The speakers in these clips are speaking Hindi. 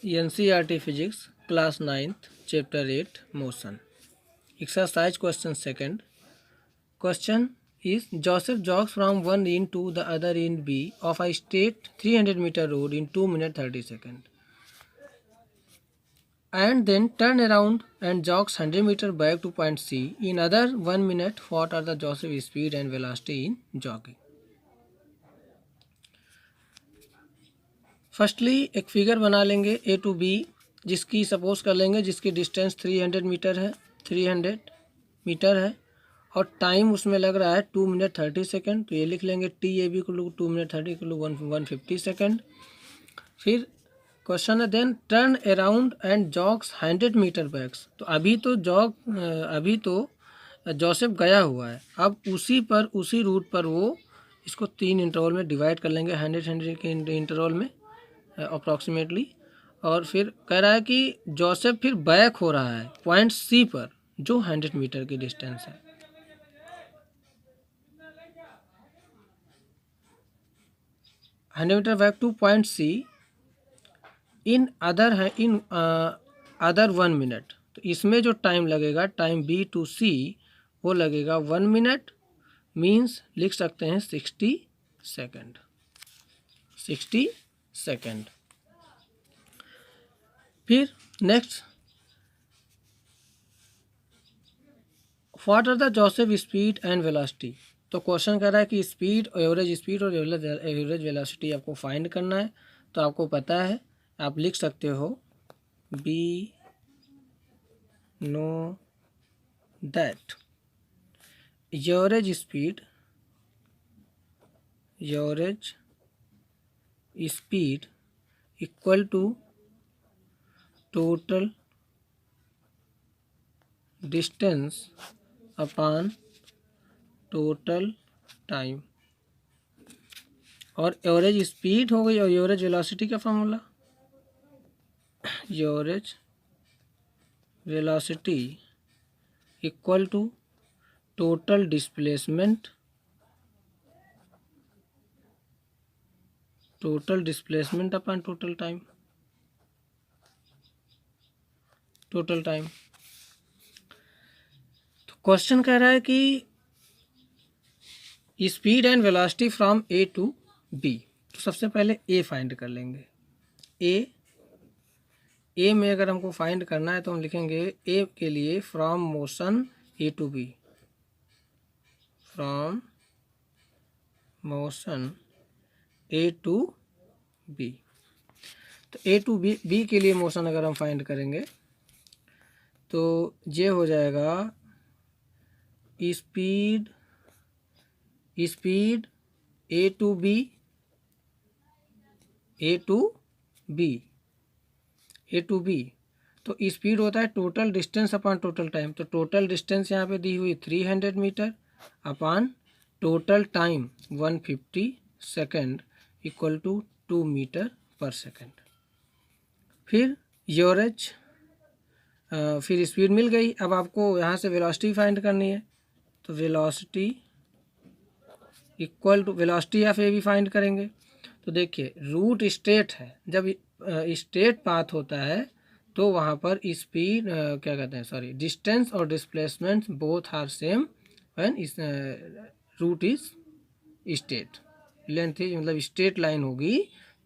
NCERT Physics Class 9th Chapter 8 Motion. Exercise question 2nd. Question is Joseph jogs from one end to the other end B of a straight 300-meter road in 2 minutes 30 seconds and then turn around and jogs 100 meter back to point C in other 1 minute. What are the Joseph speed and velocity in jogging? Firstly एक फिगर बना लेंगे ए टू बी, जिसकी सपोज कर लेंगे जिसकी डिस्टेंस 300 मीटर है, 300 मीटर है और टाइम उसमें लग रहा है 2 मिनट 30 सेकेंड. तो ये लिख लेंगे टी ए बी को 2 मिनट 30 को 150 सेकेंड. फिर क्वेश्चन है then turn around and jogs 100 meter backs. तो अभी तो जोसेफ गया हुआ है. अब उसी रूट पर वो इसको 3 इंटरवल में डिवाइड कर लेंगे, 100 के इंटरवल में अप्रॉक्सीमेटली. और फिर कह रहा है कि जोसेफ फिर बैक हो रहा है पॉइंट सी पर जो 100 मीटर की डिस्टेंस है. Hundred meter back to point C in other 1 minute. तो इसमें जो टाइम लगेगा, टाइम बी टू सी, वो लगेगा 1 मिनट. मीन्स लिख सकते हैं 60 सेकेंड. 60 सेकेंड. फिर next, what are the Joseph speed and velocity. तो क्वेश्चन कह रहा है कि स्पीड और एवरेज वेलोसिटी आपको फाइंड करना है. तो आपको पता है, आप लिख सकते हो be know that average speed equal to total distance upon total time. और एवरेज स्पीड हो गई और एवरेज वेलोसिटी का formula, average velocity equal to total displacement upon total time. तो क्वेश्चन कह रहा है कि speed and velocity from A to B. तो सबसे पहले ए फाइंड कर लेंगे. ए में अगर हमको फाइंड करना है तो हम लिखेंगे ए के लिए from motion A to B, from motion A to B. तो ए टू बी के लिए मोशन अगर हम फाइंड करेंगे तो ये हो जाएगा स्पीड ए टू बी. तो स्पीड होता है total distance upon total time. तो टोटल डिस्टेंस यहाँ पे दी हुई 300 metre upon total time 150 second equal to 2 metre per second. फिर एवरेज, फिर स्पीड मिल गई. अब आपको यहाँ से वेलोसिटी फाइंड करनी है. तो velocity equal to velocity of A भी फाइंड करेंगे. तो देखिए रूट स्ट्रेट है, जब स्ट्रेट पाथ होता है तो वहाँ पर स्पीड डिस्टेंस और displacement both are same when route is straight. Length मतलब स्ट्रेट लाइन होगी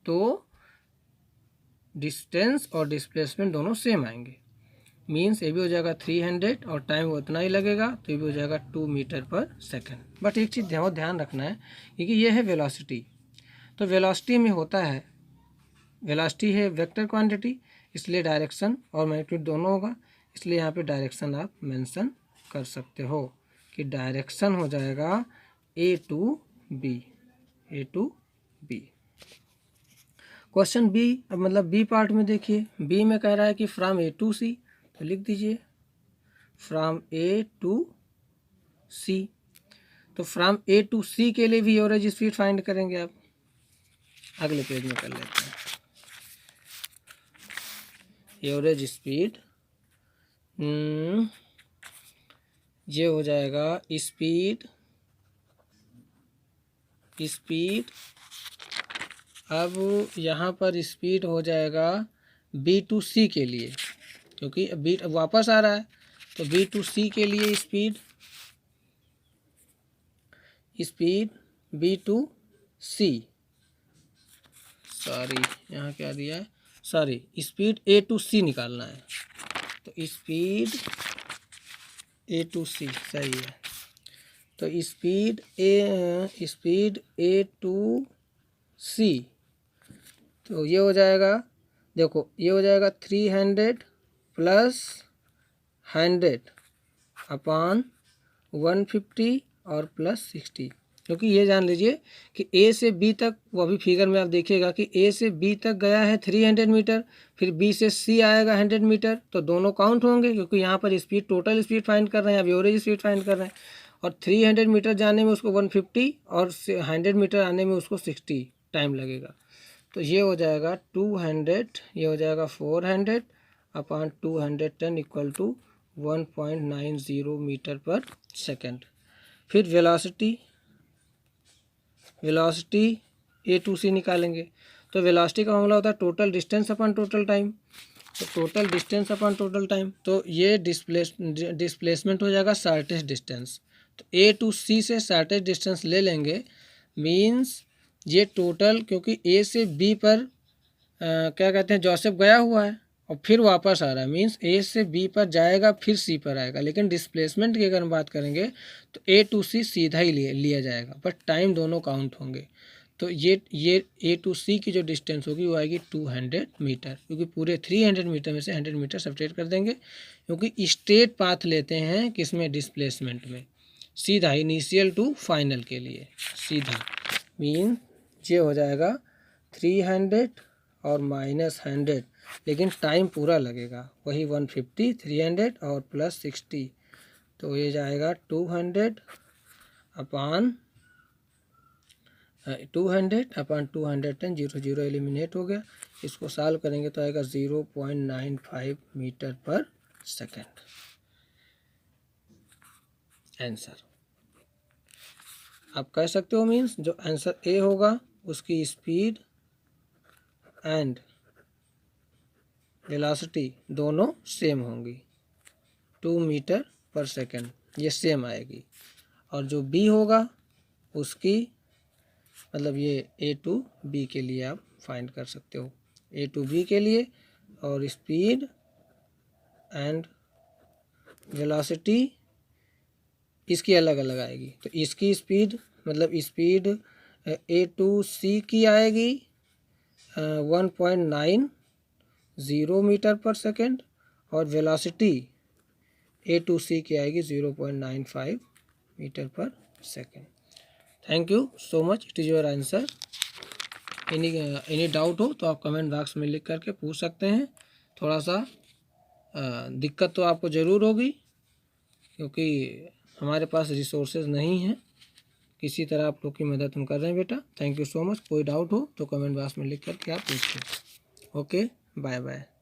तो डिस्टेंस और डिस्प्लेसमेंट दोनों सेम आएंगे. मीन्स ये भी हो जाएगा 300 और टाइम उतना ही लगेगा, तो ये भी हो जाएगा 2 मीटर पर सेकेंड. बट एक चीज़ ध्यान रखना है क्योंकि ये है वेलोसिटी. तो वेलोसिटी में होता है, वेलोसिटी है वेक्टर क्वांटिटी, इसलिए डायरेक्शन और मैग्नीट्यूड दोनों होगा. इसलिए यहाँ पे डायरेक्शन आप मेंशन कर सकते हो कि डायरेक्शन हो जाएगा ए टू बी. क्वेश्चन बी, अब मतलब बी पार्ट में देखिए, बी में कह रहा है कि फ्रॉम ए टू सी. तो लिख दीजिए फ्रॉम ए टू सी. तो फ्रॉम ए टू सी के लिए भी एवरेज स्पीड फाइंड करेंगे. आप अगले पेज में कर लेते हैं. एवरेज स्पीड ये हो जाएगा स्पीड. अब यहाँ पर स्पीड हो जाएगा B2C के लिए, क्योंकि बी वापस आ रहा है, तो B2C के लिए स्पीड B2C, सॉरी यहाँ क्या दिया है, सॉरी स्पीड A2C निकालना है, तो स्पीड A2C सही है। तो स्पीड A2C, तो ये हो जाएगा, देखो ये हो जाएगा 300 प्लस 100 अपॉन 150 और प्लस 60, क्योंकि ये जान लीजिए कि A से B तक, वो अभी फिगर में आप देखिएगा कि A से B तक गया है 300 मीटर, फिर B से C आएगा 100 मीटर, तो दोनों काउंट होंगे, क्योंकि यहाँ पर स्पीड टोटल स्पीड फाइंड कर रहे हैं, अब एवरेज स्पीड फाइंड कर रहे हैं, और 300 मीटर जाने में उसको 150 और 100 मीटर आने में उसको 60 टाइम लगेगा। तो ये हो जाएगा 200, ये हो जाएगा 400 upon 210 equal to 1.90 metre per second. फिर वेलोसिटी A2C निकालेंगे, तो वेलोसिटी का मामला होता है total distance upon total time, तो total distance upon total time, तो ये डिस्प्लेसमेंट हो जाएगा शॉर्टेस्ट डिस्टेंस, तो A2C से शॉर्टेस्ट डिस्टेंस ले लेंगे, मीन्स ये टोटल, क्योंकि A से B पर क्या कहते हैं, जोसेफ गया हुआ है और फिर वापस आ रहा है, मीन्स A से B पर जाएगा फिर C पर आएगा, लेकिन डिस्प्लेसमेंट की अगर हम बात करेंगे तो A2C सीधा ही लिया जाएगा, बट टाइम दोनों काउंट होंगे। तो ये A2C की जो डिस्टेंस होगी वो आएगी 200 मीटर, क्योंकि पूरे 300 मीटर में से 100 मीटर सब्ट्रैक्ट कर देंगे, क्योंकि स्ट्रेट पाथ लेते हैं किसमें, डिस्प्लेसमेंट में, सीधा इनिशियल टू फाइनल के लिए सीधा, मीन ये हो जाएगा 300 और माइनस 100, लेकिन टाइम पूरा लगेगा, वही 150, 300 और प्लस 60, तो ये जाएगा 200 अपॉन 210, 0 एलिमिनेट हो गया, इसको सॉल्व करेंगे तो आएगा 0.95 मीटर पर सेकेंड आंसर। आप कह सकते हो मीन्स जो आंसर ए होगा उसकी स्पीड एंड वेलोसिटी दोनों सेम होंगी, 2 मीटर पर सेकेंड, ये सेम आएगी, और जो बी होगा उसकी, मतलब ये A2B के लिए आप फाइंड कर सकते हो, A2B के लिए, और स्पीड एंड वेलोसिटी इसकी अलग अलग आएगी, तो इसकी स्पीड, मतलब स्पीड A2C की आएगी 1.90 मीटर पर सेकेंड, और वेलोसिटी A2C की आएगी 0.95 metre per second. Thank you so much, it is your answer. Any doubt हो तो आप कमेंट बॉक्स में लिख करके पूछ सकते हैं। थोड़ा सा दिक्कत तो आपको ज़रूर होगी, क्योंकि हमारे पास रिसोर्सेज नहीं हैं, किसी तरह आप लोग की मदद हम कर रहे हैं बेटा। Thank you so much. कोई डाउट हो तो कमेंट बॉक्स में लिख करके आप पूछिए। Okay, bye bye.